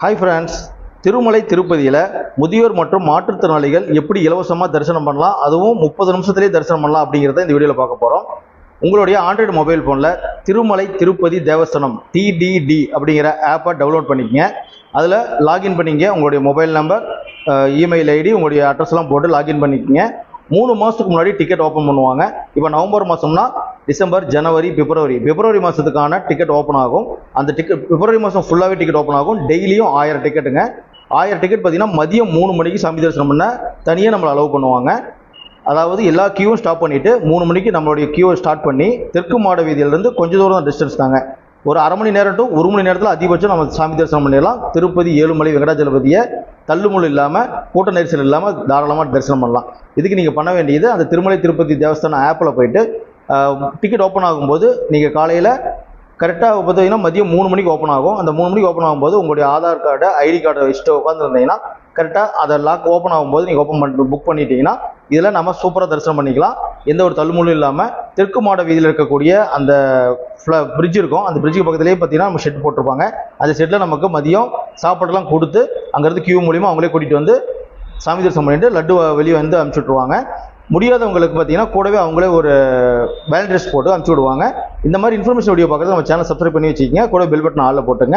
Hi friends, Thirumalai திருப்பதியில் முதியோர் மற்றும் மாற்றுத்திறனாளிகள் எப்படி இலவசமாக தரிசனம் பண்ணலாம், அதுவும் 30 நிமிஷத்துலேயே தரிசனம் பண்ணலாம் அப்படிங்கிறத இந்த வீடியோவில் பார்க்க போகிறோம். உங்களுடைய ஆண்ட்ராய்டு மொபைல் ஃபோனில் திருமலை திருப்பதி தேவஸ்தானம் TDD அப்படிங்கிற ஆப்பை டவுன்லோட் பண்ணிக்கங்க. அதில் லாகின் பண்ணிங்க. உங்களுடைய மொபைல் நம்பர், இமெயில் ஐடி, உங்களுடைய அட்ரஸ்லாம் போட்டு லாகின் பண்ணிக்கங்க. 3 மாதத்துக்கு முன்னாடி டிக்கெட் ஓப்பன் பண்ணுவாங்க. இப்போ நவம்பர் மாதம்னா டிசம்பர், ஜனவரி, பிப்ரவரி மாதத்துக்கான டிக்கெட் ஓப்பன் ஆகும். அந்த டிக்கெட் பிப்ரவரி மாதம் ஃபுல்லாகவே டிக்கெட் ஓப்பன் ஆகும். டெய்லியும் 1000 டிக்கெட்டுங்க. 1000 டிக்கெட் பார்த்தீங்கன்னா மதியம் 3 மணிக்கு சாமி தரிசனம் பண்ண தனியாக நம்மளை அலோவ் பண்ணுவாங்க. அதாவது எல்லா கியூவும் ஸ்டாப் பண்ணிவிட்டு 3 மணிக்கு நம்மளுடைய கியூவை ஸ்டார்ட் பண்ணி தெற்கு மாட வீதியிலேருந்து கொஞ்சம் தூரம் தான் டிஸ்டன்ஸ் தாங்க. ஒரு அரை மணி நேரம் டு 1 மணி நேரத்தில் அதிகபட்சம் நம்ம சாமி தரிசனம் பண்ணிடலாம். திருப்பதி ஏழுமலை வெங்கடாஜலபதியை தள்ளுமுள் இல்லாமல், கூட்ட நெரிசல் இல்லாமல் தாராளமாக தரிசனம் பண்ணலாம். இதுக்கு நீங்கள் பண்ண வேண்டியது, அந்த திருமலை திருப்பதி தேவஸ்தான ஆப்பில் போயிட்டு டிக்கெட் ஓப்பன் ஆகும்போது நீங்கள் காலையில் கரெக்டாக பார்த்தீங்கன்னா மதியம் 3 மணிக்கு ஓப்பன் ஆகும். அந்த 3 மணிக்கு ஓப்பன் ஆகும்போது உங்களுடைய ஆதார் கார்டு, ஐடி கார்டை வச்சுட்டு உட்காந்துருந்தீங்கன்னா கரெக்டாக அதை லாக் ஓப்பன் ஆகும்போது நீங்கள் ஓப்பன் பண்ணி புக் பண்ணிட்டீங்கன்னா இதில் நம்ம சூப்பராக தரிசனம் பண்ணிக்கலாம். எந்த ஒரு தள்ளுமுள்ளும் இல்லாமல். தெற்கு மாட வீதியில் இருக்கக்கூடிய அந்த பிரிட்ஜ் இருக்கும். அந்த பிரிட்ஜுக்கு பக்கத்துலேயே பார்த்தீங்கன்னா நம்ம ஷெட் போட்டிருப்பாங்க. அந்த ஷெட்டில் நமக்கு மதியம் சாப்பாடுலாம் கொடுத்து அங்கேருந்து கியூ மூலிமா அவங்களே கூட்டிகிட்டு வந்து சாமி தரிசனம் பண்ணிட்டு லட்டு வெளியே வந்து அனுப்பிச்சி விட்ருவாங்க. முடியாதவங்களுக்கு பார்த்தீங்கன்னா கூடவே அவங்களே ஒரு பேலண்ட் ட்ரெஸ் போட்டு அனுப்பிச்சி விடுவாங்க. இந்த மாதிரி இன்ஃபர்மேஷன் வீடியோ பார்க்குறது நம்ம சேனல் சப்ஸ்கிரைப் பண்ணி வச்சுக்கிங்க. கூட பெல் பட்டன் ஆளில் போட்டுங்க.